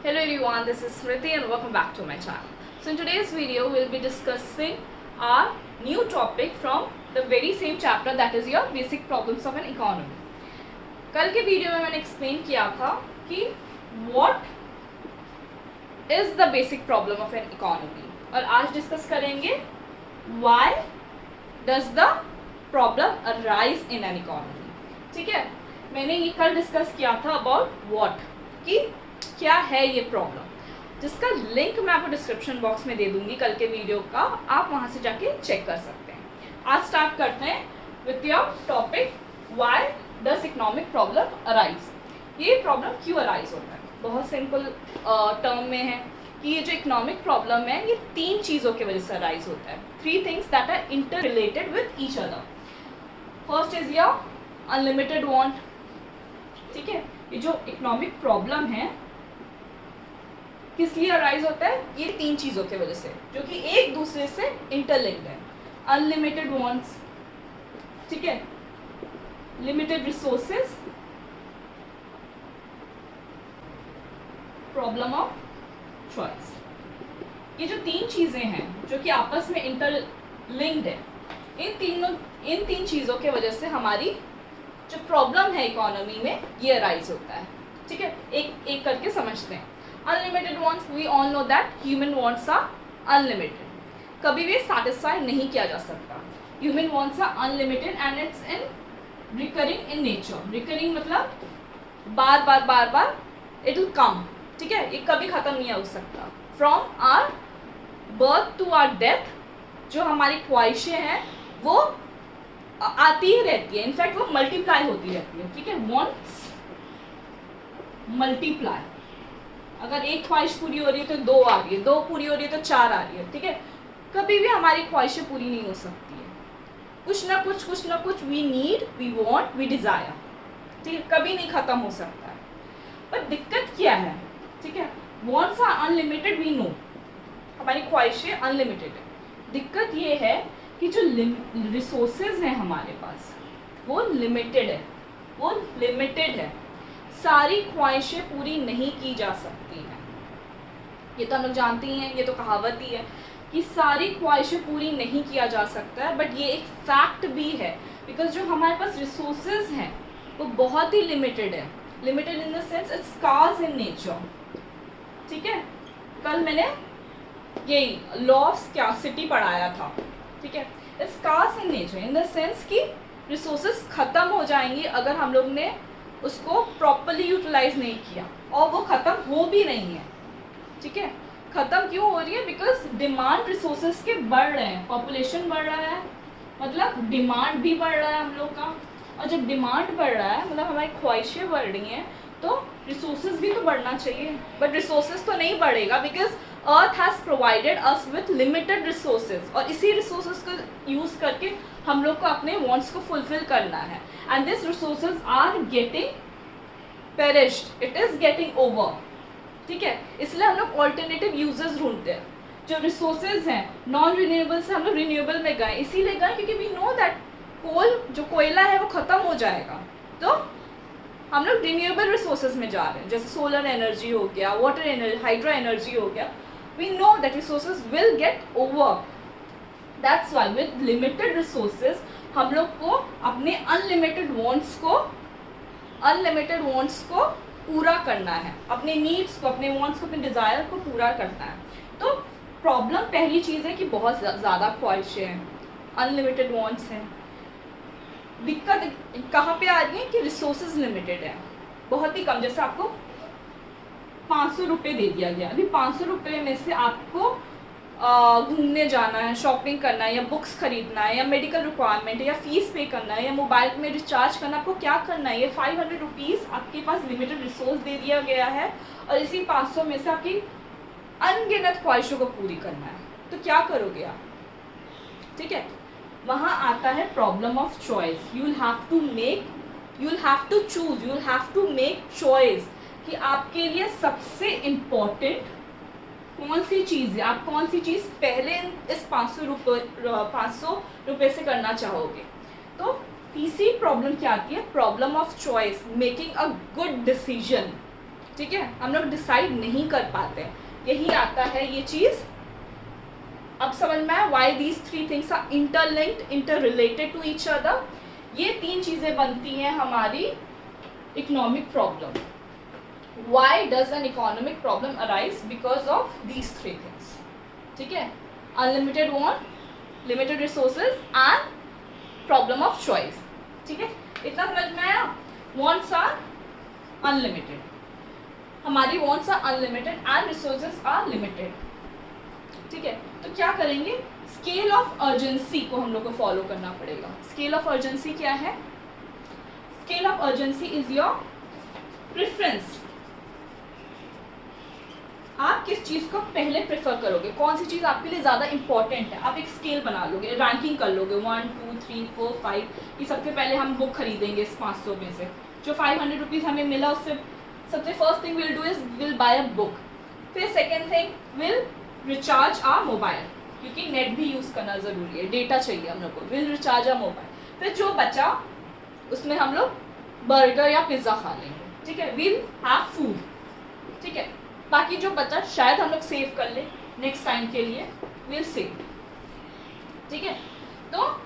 Hello everyone, this is Smriti and welcome back to my channel. So in today's video, we'll be discussing our new topic from the very same chapter, that is your basic problems of an economy. कल के video में मैंने explain किया था कि what is the basic problem of an economy और आज discuss करेंगे why does the problem arise in an economy. ठीक है, मैंने ये कल discuss किया था about what कि क्या है ये प्रॉब्लम, जिसका लिंक मैं आपको डिस्क्रिप्शन बॉक्स में दे दूंगी कल के वीडियो का, आप वहां से जाके चेक कर सकते हैं. आज स्टार्ट करते हैं with your topic why does economic problem arise. ये प्रॉब्लम क्यों अराइज होता है? बहुत सिंपल टर्म में है कि ये जो इकोनॉमिक प्रॉब्लम है ये तीन चीज़ों की वजह से अराइज होता है. Three things that are inter related with each other. First is your unlimited want. ठीक है, ये जो इकोनॉमिक प्रॉब्लम है किस लिए अराइज होता है? ये तीन चीज़ों की वजह से जो कि एक दूसरे से इंटरलिंक्ड है. अनलिमिटेड वांट्स, ठीक है, limited resources, problem of choice. ये जो तीन चीज़ें हैं जो कि आपस में इंटरलिंक्ड है, इन तीन चीज़ों की वजह से हमारी जो प्रॉब्लम है इकोनॉमी में ये अराइज होता है. ठीक है, एक एक करके समझते हैं. Unlimited wants, we all know that human wants are unlimited. कभी भी सेटिस्फाई नहीं किया जा सकता. Human wants are unlimited and it's in recurring in nature. Recurring मतलब बार बार बार बार इट विल कम. ठीक है, ये कभी ख़त्म नहीं हो सकता. From our birth to our death जो हमारी ख्वाहिशें हैं वो आती ही रहती है. इनफैक्ट वो मल्टीप्लाई होती रहती है. ठीक है, वांट्स मल्टीप्लाई. अगर एक ख्वाहिश पूरी हो रही है तो दो आ रही है, दो पूरी हो रही है तो चार आ रही है. ठीक है, कभी भी हमारी ख्वाहिशें पूरी नहीं हो सकती है. कुछ ना कुछ we need, we want, we desire. ठीक है, कभी नहीं ख़त्म हो सकता है. पर दिक्कत क्या है? ठीक है, wants are unlimited, we know हमारी ख्वाहिशें अनलिमिटेड है. दिक्कत ये है कि जो रिसोर्सेज हैं हमारे पास वो लिमिटेड है. सारी ख्वाहिशें पूरी नहीं की जा सकती हैं. ये तो हम लोग जानते ही हैं, ये तो कहावत ही है कि सारी ख्वाहिशें पूरी नहीं किया जा सकता है. बट ये एक फैक्ट भी है बिकॉज जो हमारे पास रिसोर्सेज हैं वो बहुत ही लिमिटेड है. Limited in the sense it's scarce in nature. ठीक है, कल मैंने यही लॉ ऑफ स्कार्सिटी पढ़ाया था. ठीक है, it's scarce in nature in the sense कि रिसोर्सेज ख़त्म हो जाएंगी अगर हम लोग ने उसको प्रॉपरली यूटिलाइज नहीं किया, और वो ख़त्म हो भी रही है. ठीक है, ख़त्म क्यों हो रही है? बिकॉज डिमांड रिसोर्सेज के बढ़ रहे हैं. पॉपुलेशन बढ़ रहा है मतलब डिमांड भी बढ़ रहा है हम लोग का. और जब डिमांड बढ़ रहा है मतलब हमारी ख्वाहिशें बढ़ रही हैं तो रिसोर्सेज भी तो बढ़ना चाहिए. बट रिसोर्सेज तो नहीं बढ़ेगा because earth has provided us with limited resources, और इसी रिसोर्सेज को यूज़ करके हम लोग को अपने वांट्स को फुलफिल करना है. And this resources are getting perished, it is getting over. ठीक है, इसलिए हम लोग ऑल्टरनेटिव यूजेस ढूंढते हैं. जो रिसोर्सेज हैं नॉन रिन्यूएबल से हम लोग रिन्यूएबल में गए, इसीलिए गए क्योंकि वी नो दैट कोल जो कोयला है वो ख़त्म हो जाएगा. तो हम लोग रिन्यूएबल रिसोर्सेज में जा रहे हैं, जैसे सोलर एनर्जी हो गया, वाटर एनर्जी, हाइड्रो एनर्जी हो गया. We know that resources will get over. That's why with limited resources हम लोग को अपने अनलिमिटेड वांट्स को पूरा करना है. अपने नीड्स को, अपने वांट्स को, अपने डिज़ायर को पूरा करना है. तो प्रॉब्लम पहली चीज़ है कि बहुत ज़्यादा ख्वाहिशें हैं, अनलिमिटेड वांट्स हैं. दिक्कत कहाँ पे आ रही है कि रिसोर्सेज लिमिटेड है, बहुत ही कम. जैसे आपको 500 रुपये दे दिया गया, अभी 500 रुपये में से आपको घूमने जाना है, शॉपिंग करना है, या बुक्स खरीदना है, या मेडिकल रिक्वायरमेंट है, या फीस पे करना है, या मोबाइल में रिचार्ज करना, आपको क्या करना है? ये 500 रुपीज़ आपके पास लिमिटेड रिसोर्स दे दिया गया है और इसी 500 में से आपकी अनगिनत ख्वाहिशों को पूरी करना है. तो क्या करोगे आप? ठीक है, वहाँ आता है problem of choice. You will have to choose, you will have to make choice कि आपके लिए सबसे इम्पोर्टेंट कौन सी चीज़ है. आप कौन सी चीज़ पहले इस 500 रुपये से करना चाहोगे. तो तीसरी प्रॉब्लम क्या आती है? Problem of choice, making a good decision. ठीक है, हम लोग डिसाइड नहीं कर पाते हैं, यही आता है ये चीज़। अब समझ में आया why these three things are interlinked, inter related to each other. ये तीन चीज़ें बनती हैं हमारी economic problem. Why does an economic problem arise? Because of these three things. ठीक है, unlimited want, limited resources and problem of choice. ठीक है, इतना समझ में आया? वांट्स आर अनलिमिटेड, हमारी wants are unlimited and resources are limited. ठीक है, तो क्या करेंगे? स्केल ऑफ अर्जेंसी को हम लोग को फॉलो करना पड़ेगा। स्केल ऑफ अर्जेंसी क्या है? Scale of urgency is your preference. आप किस चीज को पहले प्रेफर करोगे, कौन सी चीज आपके लिए ज्यादा इंपॉर्टेंट है। आप एक स्केल बना लोगे, रैंकिंग कर लोगे 1 2 3 4 5, ये सबसे पहले हम बुक खरीदेंगे इस 500 में से। जो 500 रुपीज़ हमें मिला उससे सबसे first thing will do is will buy a book. फिर second thing will recharge our mobile, क्योंकि नेट भी यूज़ करना ज़रूरी है, डेटा चाहिए हम लोग को। Will recharge our mobile. फिर जो बचा उसमें हम लोग बर्गर या पिज़्ज़ा खा लेंगे। ठीक है, विल हैव फूड। ठीक है, बाकी जो बचा शायद हम लोग सेव कर ले नेक्स्ट टाइम के लिए, विल सेव। ठीक है, तो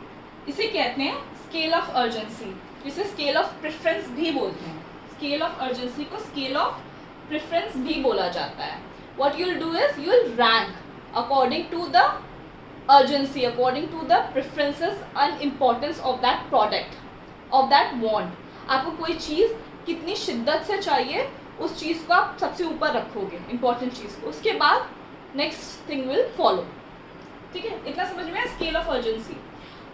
इसे कहते हैं स्केल ऑफ अर्जेंसी, जिसे स्केल ऑफ प्रेफरेंस भी बोलते हैं। स्केल ऑफ अर्जेंसी को स्केल ऑफ प्रेफरेंस भी बोला जाता है। What you'll do is you'll rank according to the urgency, according to the preferences and importance of that product, of that want. आपको कोई चीज़ कितनी शिद्दत से चाहिए, उस चीज़ को आप सबसे ऊपर रखोगे, इंपॉर्टेंट चीज़ को, उसके बाद नेक्स्ट थिंग विल फॉलो। ठीक है, इतना समझ में? Scale of urgency.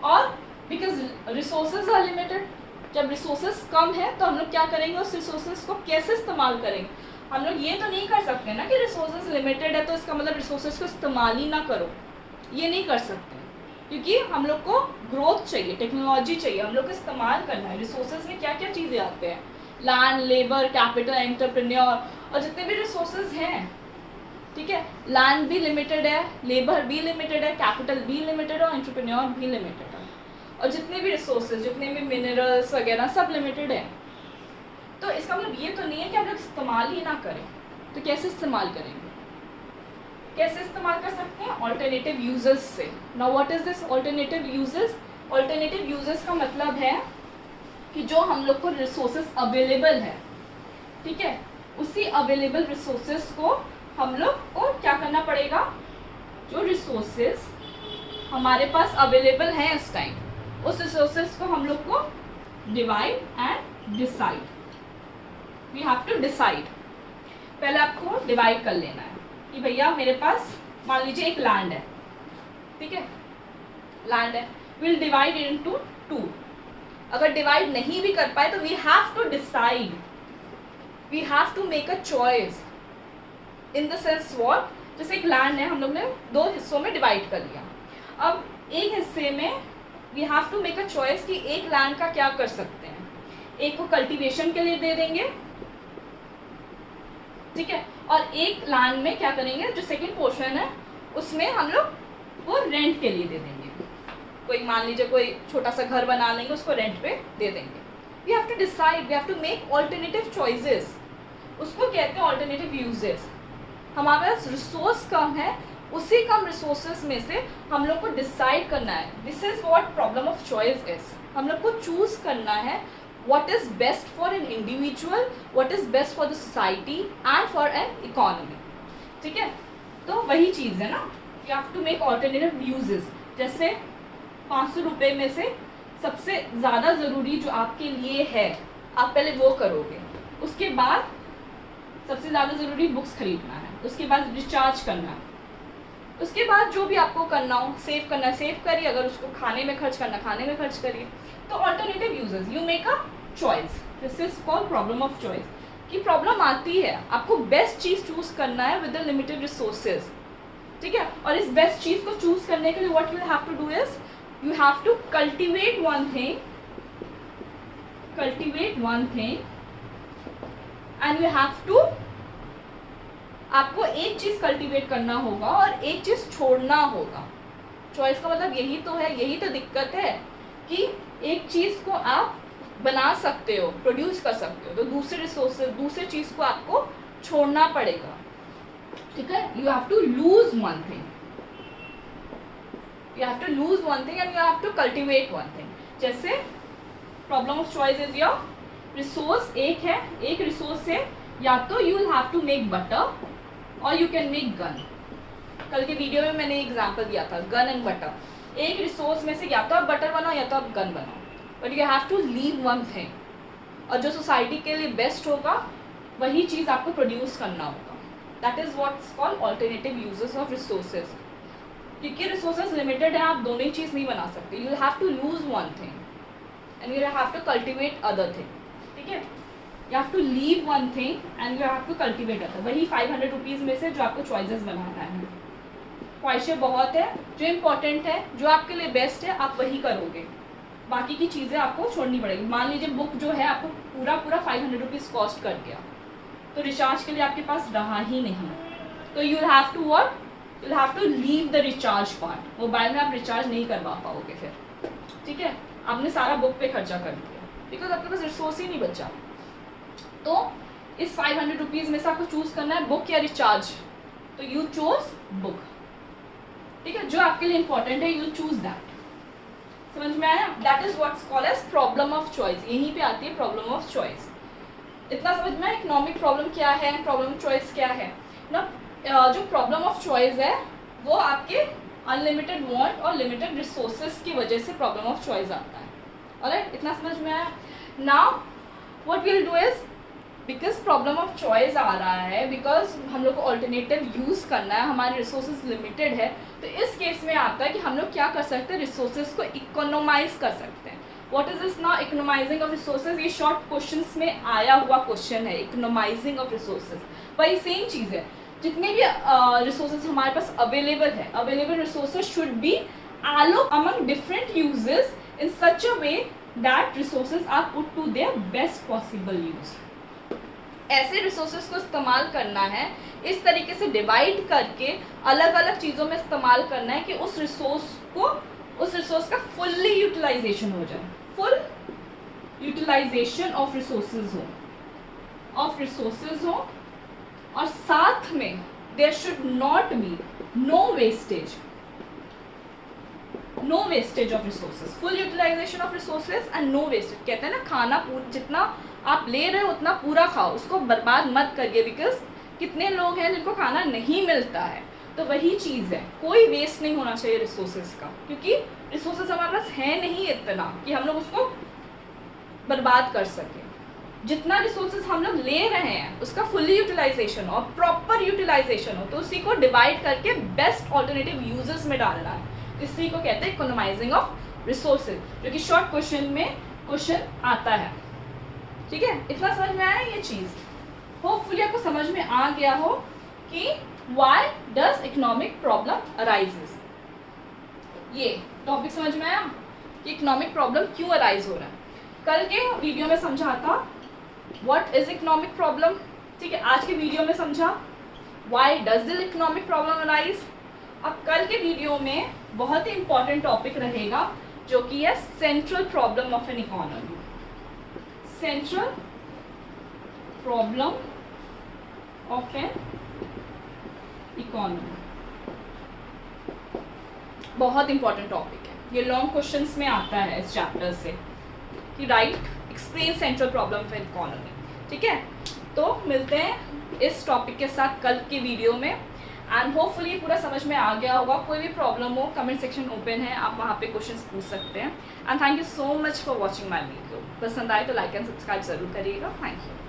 और बिकॉज रिसोर्सेज आर लिमिटेड, जब रिसोर्सेज कम है तो हम लोग क्या करेंगे, उस रिसोर्सेज को कैसे इस्तेमाल करेंगे। हम लोग ये तो नहीं कर सकते ना कि रिसोर्सेज लिमिटेड है तो इसका मतलब रिसोर्सेज को इस्तेमाल ही ना करो, ये नहीं कर सकते, क्योंकि हम लोग को ग्रोथ चाहिए, टेक्नोलॉजी चाहिए, हम लोग को इस्तेमाल करना है। रिसोर्सेज में क्या क्या चीज़ें आते हैं? लैंड, लेबर, कैपिटल, एंटरप्रेन्योर, और जितने भी रिसोर्सेज हैं। ठीक है, लैंड भी लिमिटेड है, लेबर भी लिमिटेड है, कैपिटल भी लिमिटेड है और एंटरप्रेन्योर भी लिमिटेड है, और जितने भी रिसोर्सेज, जितने भी मिनरल्स वगैरह सब लिमिटेड है। तो इसका मतलब ये तो नहीं है कि हम लोग इस्तेमाल ही ना करें। तो कैसे इस्तेमाल करेंगे? कैसे इस्तेमाल कर सकते हैं? ऑल्टरनेटिव यूजेस से। Now what is this alternative uses? Alternative uses का मतलब है कि जो हम लोग को रिसोर्सेज अवेलेबल है, ठीक है, उसी अवेलेबल रिसोर्सेज को हम लोग को क्या करना पड़ेगा? जो रिसोर्सेज हमारे पास अवेलेबल हैं इस टाइम, उस रिसोर्सेज को हम लोग को divide and decide. We have to decide. पहले आपको डिवाइड कर लेना है कि भैया मेरे पास मान लीजिए एक लैंड है, ठीक है, लैंड है, विल डिवाइड इनटू 2। अगर डिवाइड नहीं भी कर पाए तो we have to decide, we have to make a choice in the sense what, जैसे एक लैंड है, हम लोग ने 2 हिस्सों में डिवाइड कर लिया। अब एक हिस्से में we have to make a choice कि एक लैंड का क्या कर सकते हैं। एक को कल्टीवेशन के लिए दे देंगे, ठीक है, और एक लैंड में क्या करेंगे, जो सेकंड पोर्शन है उसमें हम लोग वो रेंट के लिए दे देंगे। कोई मान लीजिए कोई छोटा सा घर बना लेंगे, उसको रेंट पे दे देंगे। We have to decide, we have to make alternative choices, उसको कहते हैं ऑल्टरनेटिव यूजेस। हमारे पास रिसोर्स कम है, उसी कम रिसोर्सेज में से हम लोग को डिसाइड करना है। This is what problem of choice is. हम लोग को चूज करना है what is best for an individual, what is best for the society and for an economy। ठीक है, तो वही चीज़ है ना, you have to make alternative uses। जैसे 500 रुपये में से सबसे ज़्यादा ज़रूरी जो आपके लिए है, आप पहले वो करोगे, उसके बाद सबसे ज़्यादा ज़रूरी बुक्स खरीदना है, उसके बाद रिचार्ज करना है, उसके बाद जो भी आपको करना हो, सेव करना है सेव करिए, अगर उसको खाने में खर्च करना खाने में खर्च करिए। तो alternative uses, you make a choice. This is called problem of choice. कि प्रॉब्लम आती है, आपको बेस्ट चीज़ चूज करना है विद द लिमिटेड रिसोर्सेज, ठीक है, और इस बेस्ट चीज़ को चूज करने के लिए what you have to do is you have to cultivate one thing and you have to, आपको एक चीज़ कल्टिवेट करना होगा और एक चीज़ छोड़ना होगा। चॉइस का मतलब यही तो है, यही तो दिक्कत है कि एक चीज़ को आप बना सकते हो, प्रोड्यूस कर सकते हो, तो दूसरे रिसोर्सेज, दूसरे चीज़ को आपको छोड़ना पड़ेगा, ठीक है। You have to lose one thing, you have to lose one thing and you have to cultivate one thing. जैसे problem of choice is your resource, एक है, एक रिसोर्स से या तो you will have to make butter और you can make gun. कल के वीडियो में मैंने एग्जांपल दिया था गन एंड बटर। एक रिसोर्स में से या तो आप बटर बनाओ या तो आप गन बनाओ, but you have to leave one thing. और जो सोसाइटी के लिए बेस्ट होगा वही चीज़ आपको प्रोड्यूस करना होगा। That is what's called alternative uses of resources. क्योंकि रिसोर्सेज लिमिटेड है, आप दोनों ही चीज़ नहीं बना सकते। You have to lose one thing and you have to cultivate other thing, ठीक है। You have to leave one thing and you have to cultivate other. वही 500 रुपीज़ में से जो आपको चॉइसेस बनाना है। ख्वाहिशें बहुत है, जो इम्पोर्टेंट है, जो आपके लिए बेस्ट है, आप वही करोगे। बाकी की चीज़ें आपको छोड़नी पड़ेगी। मान लीजिए बुक जो है आपको पूरा 500 रुपीज़ कॉस्ट कर गया, तो रिचार्ज के लिए आपके पास रहा ही नहीं, तो you have to work, you have to leave the recharge part. Mobile में आप रिचार्ज नहीं करवा पाओगे फिर, ठीक है। आपने सारा बुक पे खर्चा कर दिया बिकॉज आपके पास रिसोर्स ही नहीं बचा। तो इस 500 रुपीज़ में से आपको चूज़ करना है बुक या रिचार्ज, तो यू चूज बुक, ठीक है। जो आपके लिए इंपॉर्टेंट है यू चूज दैट। समझ में आया? That is what's called as problem of choice. यहीं पे आती है प्रॉब्लम ऑफ चॉइस। इतना समझ में आया इकोनॉमिक प्रॉब्लम क्या है, प्रॉब्लम ऑफ चॉइस क्या है ना। जो प्रॉब्लम ऑफ चॉइस है वो आपके अनलिमिटेड वांट और लिमिटेड रिसोर्सेज की वजह से प्रॉब्लम ऑफ चॉइस आता है। ऑलराइट, इतना समझ में आया। Now what we will do is, because problem of choice आ रहा है, बिकॉज हम लोग को ऑल्टरनेटिव यूज़ करना है, हमारे रिसोर्सेज लिमिटेड है, तो इस केस में आता है कि हम लोग क्या कर सकते हैं, रिसोर्सेज को इकोनोमाइज कर सकते हैं। What is this now, economising of resources. ये शॉर्ट क्वेश्चंस में आया हुआ क्वेश्चन है, इकोनोमाइजिंग ऑफ रिसोर्सेज। वही सेम चीज़ है, जितने भी रिसोर्सेज हमारे पास अवेलेबल है, available resources should be allocated among different uses in such a way that resources are put to their best possible use। ऐसे रिसोर्सेज को इस्तेमाल करना है, इस तरीके से डिवाइड करके अलग अलग चीज़ों में इस्तेमाल करना है कि उस रिसोर्स का फुल्ली यूटिलाइजेशन हो जाए, फुल यूटिलाइजेशन ऑफ रिसोर्सेज हो और साथ में there should not be no wastage of resources. Full utilisation of resources and no wastage. कहते हैं ना, खाना जितना आप ले रहे हो उतना पूरा खाओ, उसको बर्बाद मत करिए, बिकॉज कितने लोग हैं जिनको खाना नहीं मिलता है। तो वही चीज़ है, कोई वेस्ट नहीं होना चाहिए रिसोर्सेज का, क्योंकि रिसोर्सेज हमारे पास है नहीं इतना कि हम लोग उसको बर्बाद कर सकें। जितना रिसोर्सेज हम लोग ले रहे हैं उसका फुल्ली यूटिलाइजेशन और प्रॉपर यूटिलाइजेशन हो, तो उसी को डिवाइड करके बेस्ट ऑल्टरनेटिव यूजेस में डालना है। इसी को कहते हैं इकोनोमाइजिंग ऑफ रिसोर्सेज, जो कि शॉर्ट क्वेश्चन में क्वेश्चन आता है, ठीक है। इतना समझ में आया ये चीज़? होपफुली आपको समझ में आ गया हो कि why does economic problem arises. ये टॉपिक समझ में आया कि इकोनॉमिक प्रॉब्लम क्यों अराइज हो रहा है। कल के वीडियो में समझा था व्हाट इज इकोनॉमिक प्रॉब्लम, ठीक है। आज के वीडियो में समझा why does the economic problem arise. अब कल के वीडियो में बहुत ही इंपॉर्टेंट टॉपिक रहेगा जो कि है central problem of an economy. Central problem of an economy बहुत इंपॉर्टेंट टॉपिक है, ये लॉन्ग क्वेश्चंस में आता है इस चैप्टर से कि right explain central problem of an economy, ठीक है। तो मिलते हैं इस टॉपिक के साथ कल के वीडियो में, एंड होपफुली पूरा समझ में आ गया होगा। कोई भी प्रॉब्लम हो कमेंट सेक्शन ओपन है, आप वहाँ पे क्वेश्चंस पूछ सकते हैं। And thank you so much for watching my video. पसंद आए तो लाइक एंड सब्सक्राइब जरूर करिएगा। Thank you.